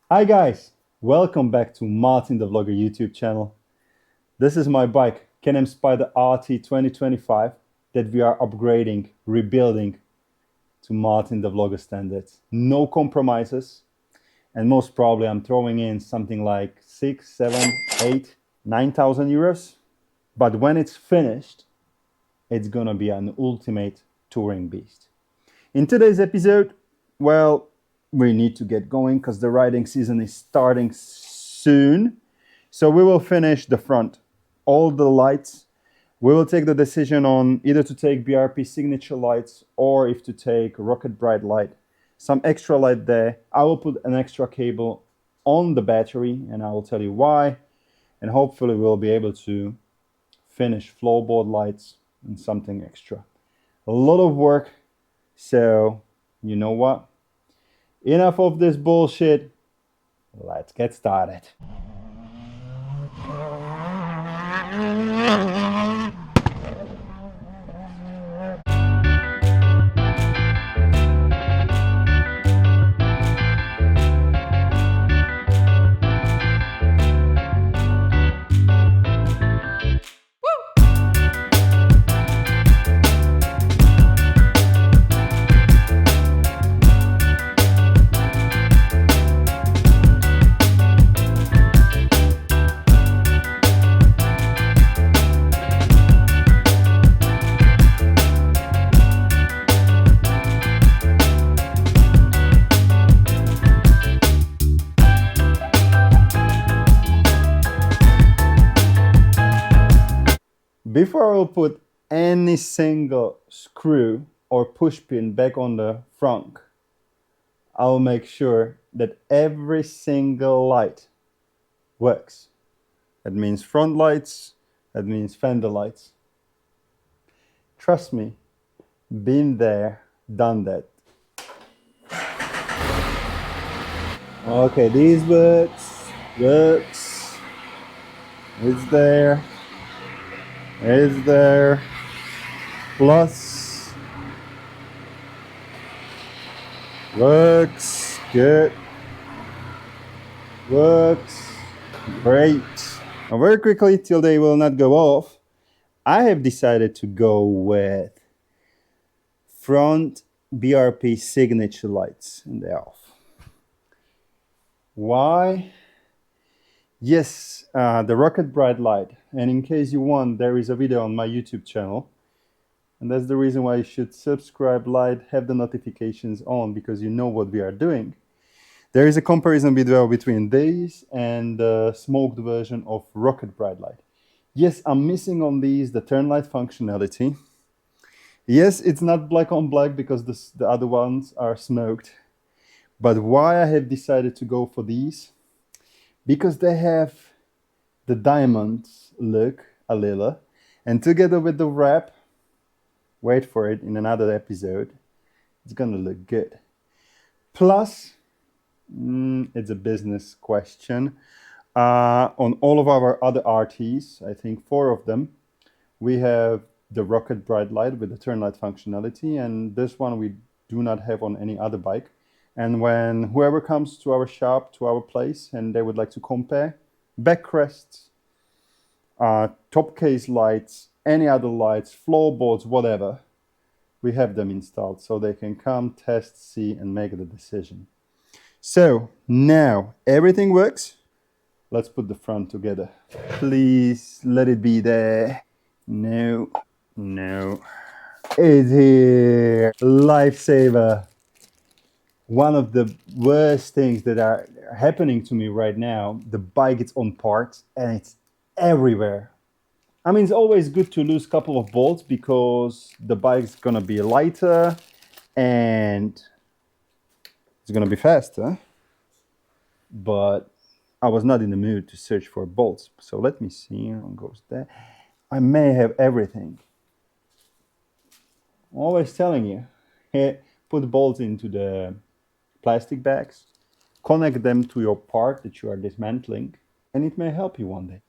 Hi guys, welcome back to Martin the Vlogger YouTube channel. This is my bike, Can-Am Spyder RT 2025 that we are upgrading, rebuilding to Martin the Vlogger standards. No compromises, and most probably I'm throwing in something like 6, 7, 8, 9,000 euros. But when it's finished, it's gonna be an ultimate touring beast. In today's episode, well, we need to get going because the riding season is starting soon. So we will finish the front, all the lights. We will take the decision on either to take BRP signature lights or if to take Rocket Bright light. Some extra light there. I will put an extra cable on the battery and I will tell you why. And hopefully we'll be able to finish floorboard lights and something extra. A lot of work. So you know what? Enough of this bullshit. Let's get started. Before I will put any single screw or push pin back on the frunk, I'll make sure that every single light works. That means front lights, that means fender lights. Trust me, been there, done that. Okay, these works, it's there. Is there plus works good, works great. Now very quickly, till they will not go off, I have decided to go with front BRP signature lights and they're off. Why? Yes, the Rocket Bright light. And in case you want, there is a video on my YouTube channel. And that's the reason why you should subscribe, like, have the notifications on, because you know what we are doing. There is a comparison video between these and the smoked version of Rocket Bright light. Yes, I'm missing on these the turn light functionality. Yes, it's not black on black because the other ones are smoked. But why I have decided to go for these? Because they have the diamonds look a little, and together with the wrap, wait for it in another episode, it's gonna look good. Plus, it's a business question. On all of our other RTs, I think 4 of them, we have the Rocket Bright light with the turn light functionality, and this one we do not have on any other bike. And when whoever comes to our shop, to our place, and they would like to compare backrests, top case lights, any other lights, floorboards, whatever, we have them installed so they can come, test, see, and make the decision. So now everything works. Let's put the front together. Please let it be there. No. It's here. Lifesaver. One of the worst things that are happening to me right now, the bike is on parts and it's everywhere. I mean, it's always good to lose a couple of bolts because the bike's gonna be lighter and it's gonna be faster. But I was not in the mood to search for bolts. So let me see, one goes there. I may have everything. I'm always telling you, here, put bolts into the plastic bags, connect them to your part that you are dismantling, and it may help you one day.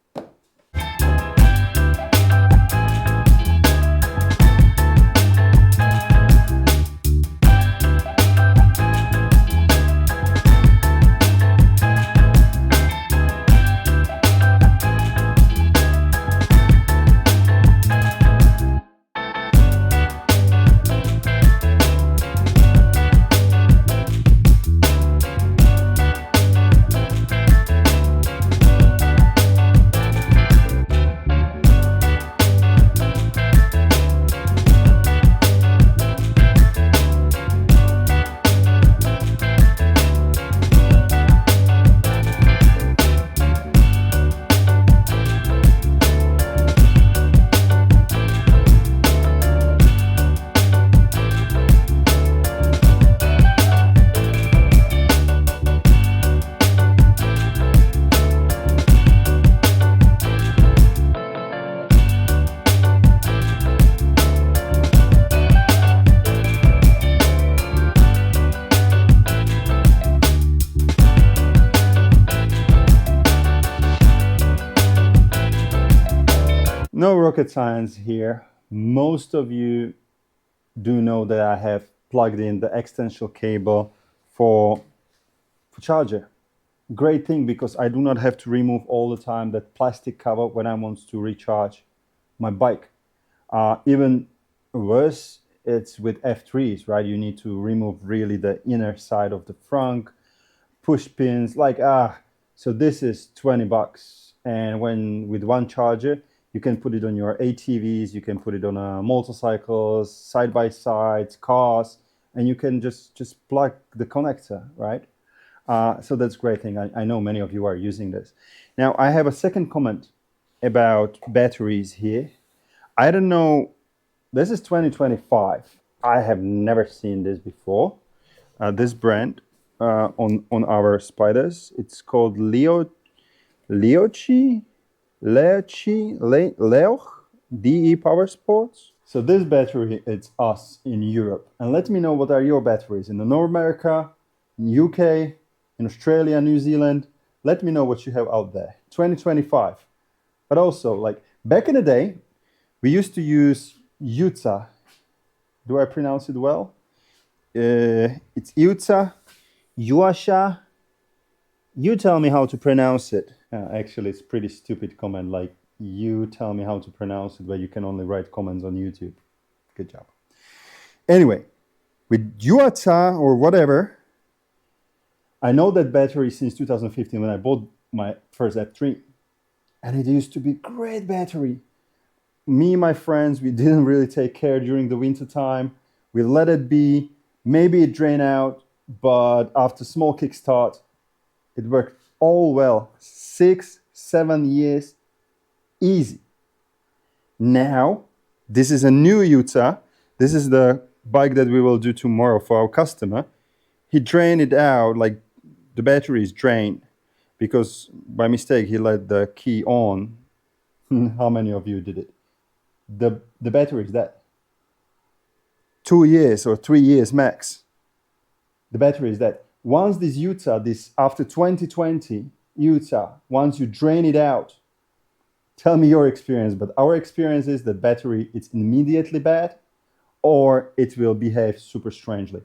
No rocket science here. Most of you do know that I have plugged in the extension cable for charger. Great thing, because I do not have to remove all the time that plastic cover when I want to recharge my bike. Even worse, it's with F3s, right? You need to remove really the inner side of the frunk, push pins, so this is 20 bucks. And when with one charger, you can put it on your ATVs, you can put it on motorcycles, side by sides, cars, and you can just plug the connector, right? So that's a great thing. I know many of you are using this. Now, I have a second comment about batteries here. I don't know, this is 2025. I have never seen this before. This brand on our Spyders, it's called Leochi DE Power Sports. So this battery, it's us in Europe. And let me know, what are your batteries in the North America, in UK, in Australia, New Zealand? Let me know what you have out there. 2025. But also, like back in the day, we used to use Yuta. Do I pronounce it well? It's Yuta, Yuasha. You tell me how to pronounce it. Actually, it's pretty stupid comment, like, you tell me how to pronounce it, but you can only write comments on YouTube. Good job. Anyway, with Yuata or whatever, I know that battery since 2015 when I bought my first F3. And it used to be great battery. Me and my friends, we didn't really take care during the winter time. We let it be. Maybe it drained out, but after small kickstart, it worked all well. 6-7 years, easy. Now, this is a new Utah. This is the bike that we will do tomorrow for our customer. He drained it out, like the battery is drained, because by mistake he let the key on. How many of you did it? The battery is dead. 2 years or 3 years max. The battery is dead. Once this Utah, after 2020 Utah, once you drain it out, tell me your experience. But our experience is that battery, it's immediately bad, or it will behave super strangely.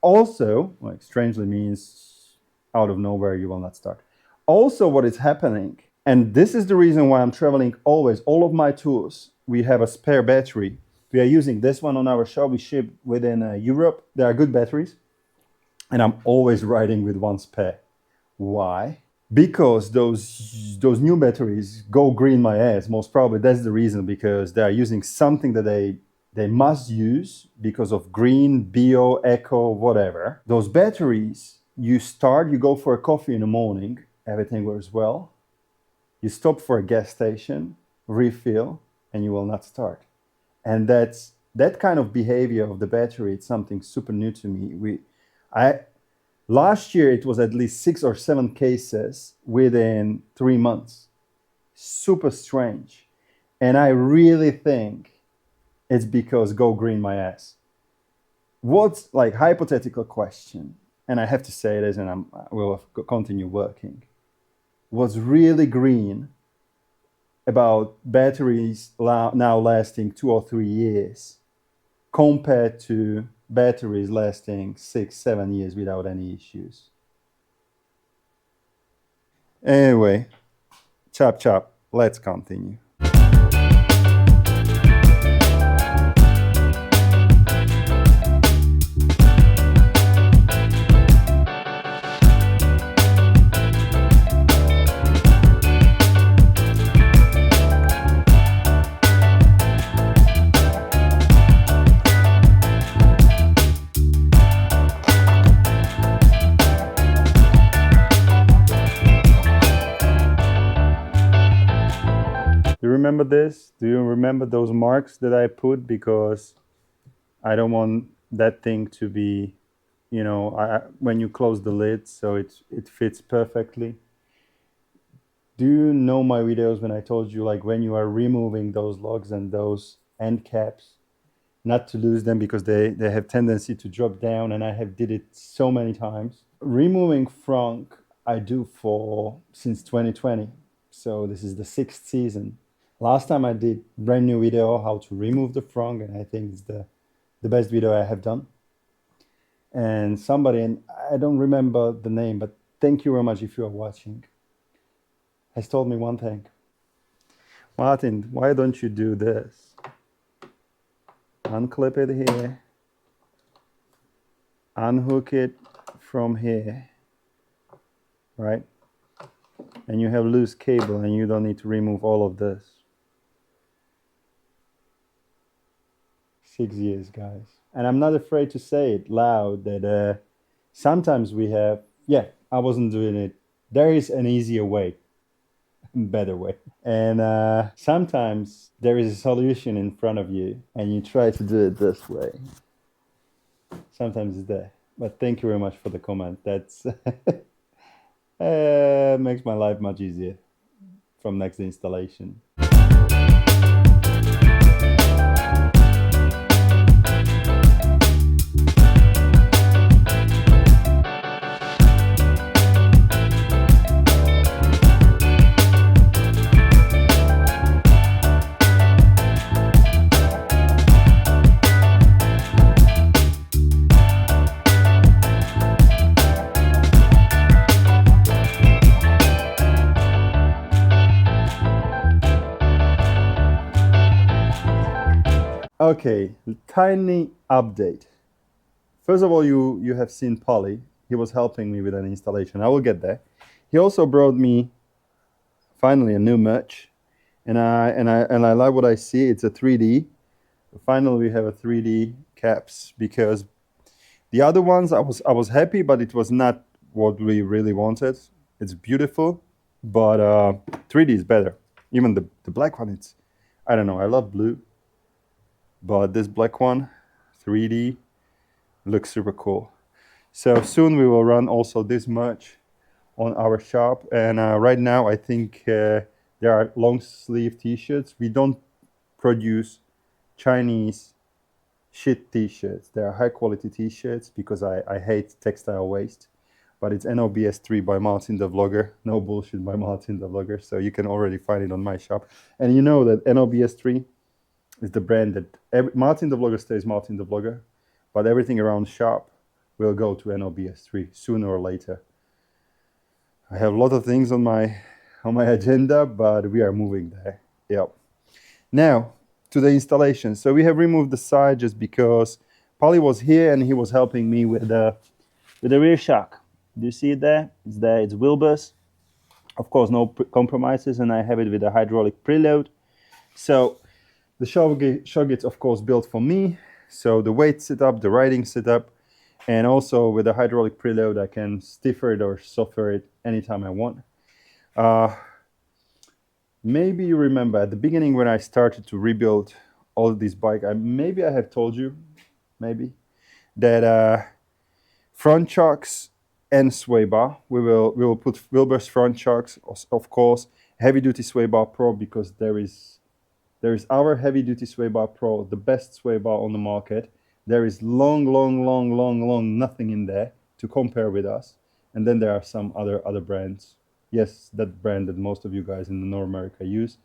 Also, like strangely means out of nowhere you will not start. Also, what is happening, and this is the reason why I'm traveling always, all of my tools, we have a spare battery. We are using this one on our shop. We ship within Europe. They are good batteries. And I'm always riding with one spare. Why? Because those new batteries go green my ass. Most probably that's the reason, because they are using something that they must use because of green, bio, eco, whatever. Those batteries, you go for a coffee in the morning, everything goes well. You stop for a gas station, refill, and you will not start. And that kind of behavior of the battery, it's something super new to me. Last year, it was at least 6 or 7 cases within 3 months. Super strange. And I really think it's because go green my ass. What's like hypothetical question, and I have to say this and I will continue working. What's really green about batteries now lasting 2 or 3 years compared to batteries lasting 6-7 years without any issues? Anyway, chop, let's continue. Do you remember this? Do you remember those marks that I put? Because I don't want that thing to be, when you close the lid, so it fits perfectly. Do you know my videos when I told you, like, when you are removing those lugs and those end caps, not to lose them because they have tendency to drop down, and I have did it so many times. Removing frunk I do since 2020. So this is the 6th season. Last time I did brand new video how to remove the frunk, and I think it's the best video I have done. And somebody, and I don't remember the name, but thank you very much if you are watching, has told me one thing. Martin, why don't you do this? Unclip it here, unhook it from here, right? And you have loose cable and you don't need to remove all of this. 6 years, guys. And I'm not afraid to say it loud that sometimes we have, yeah, I wasn't doing it. There is an easier way, better way. And sometimes there is a solution in front of you and you try to do it this way. Sometimes it's there. But thank you very much for the comment. That's makes my life much easier from next installation. Okay, tiny update. First of all, you have seen Polly. He was helping me with an installation. I will get there. He also brought me finally a new merch, and I like what I see. It's a 3D. Finally, we have a 3D caps, because the other ones I was happy, but it was not what we really wanted. It's beautiful, but 3D is better. Even the black one, it's, I don't know. I love blue. But this black one, 3D, looks super cool. So soon we will run also this merch on our shop. And right now I think there are long sleeve t-shirts. We don't produce Chinese shit t-shirts. They are high quality t-shirts because I hate textile waste. But it's NOBS3 by MartinTheVlogger. No bullshit by MartinTheVlogger. So you can already find it on my shop. And you know that NOBS3 is the brand that MartinTheVlogger stays MartinTheVlogger, but everything around shop will go to NOBS3 sooner or later. I have a lot of things on my agenda, but we are moving there. Yep. Now to the installation. So we have removed the side just because Polly was here and he was helping me with the rear shock. Do you see it there? It's there. It's wheelbase. Of course, no compromises, and I have it with a hydraulic preload. So the shock gets, of course, built for me. So the weight setup, the riding setup, and also with the hydraulic preload, I can stiffer it or softer it anytime I want. Maybe you remember at the beginning when I started to rebuild all of these bikes, maybe I have told you, maybe, that front shocks and sway bar. We will put wheelbase front shocks, of course, heavy duty sway bar pro, because there is our heavy duty sway bar pro, the best sway bar on the market. There is long nothing in there to compare with us. And then there are some other brands. Yes, that brand that most of you guys in North America use.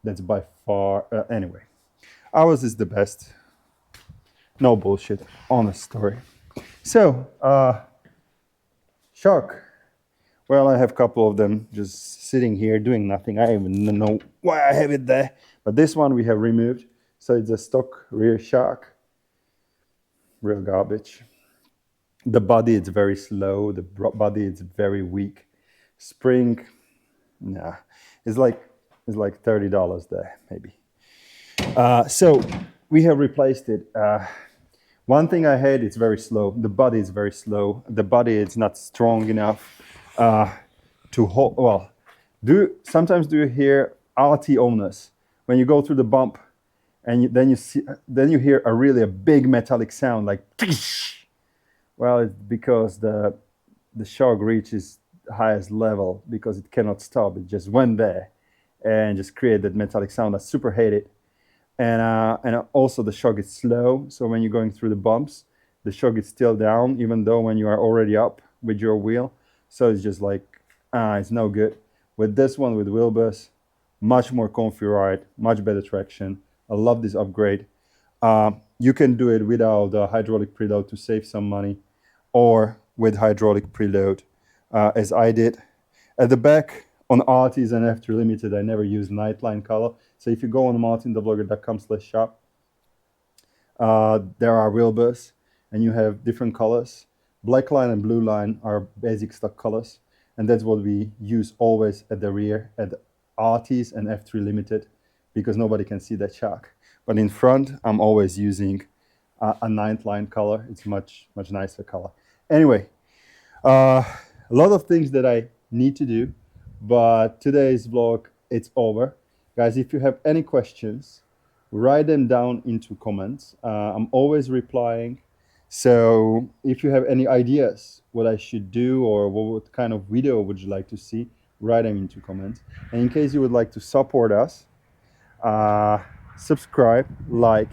That's by far, anyway. Ours is the best. No bullshit, honest story. So, shock. Well, I have a couple of them just sitting here doing nothing. I even don't know why I have it there. But this one we have removed. So it's a stock rear shock. Real garbage. The body is very slow. The body is very weak. Spring, nah. It's like $30 there, maybe. So we have replaced it. One thing I hate, it's very slow. The body is very slow. The body is not strong enough to hold. Well, sometimes do you hear RT owners when you go through the bump, and then you hear a big metallic sound like. Well, it's because the shock reaches the highest level because it cannot stop. It just went there and just created that metallic sound. I super hate it. And also the shock is slow. So when you're going through the bumps, the shock is still down, even though when you are already up with your wheel. So it's just like, it's no good. With this one, with wheelbase, much more comfy ride, much better traction. I love this upgrade. You can do it without the hydraulic preload to save some money, or with hydraulic preload, as I did. At the back, on RTs and F3 Limited, I never use Nightline color. So if you go on MartinTheVlogger.com/shop, there are wheelbars, and you have different colors. Black line and blue line are basic stock colors, and that's what we use always at the rear at RTs and F3 Limited, because nobody can see that shark. But in front, I'm always using a ninth line color. It's much nicer color. Anyway, a lot of things that I need to do, but today's vlog, it's over. Guys, if you have any questions, write them down into comments. I'm always replying. So if you have any ideas what I should do, or what kind of video would you like to see, write them into comments. And in case you would like to support us, subscribe, like,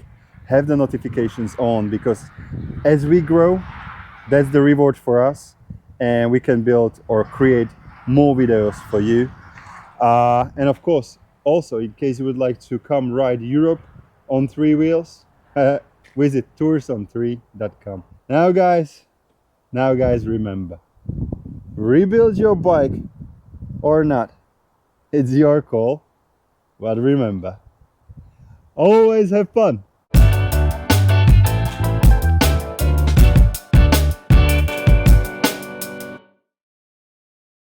have the notifications on, because as we grow, that's the reward for us, and we can build or create more videos for you. And of course, also, in case you would like to come ride Europe on 3 wheels, visit tourson3.com. Now guys, remember, rebuild your bike or not, it's your call. But remember, always have fun.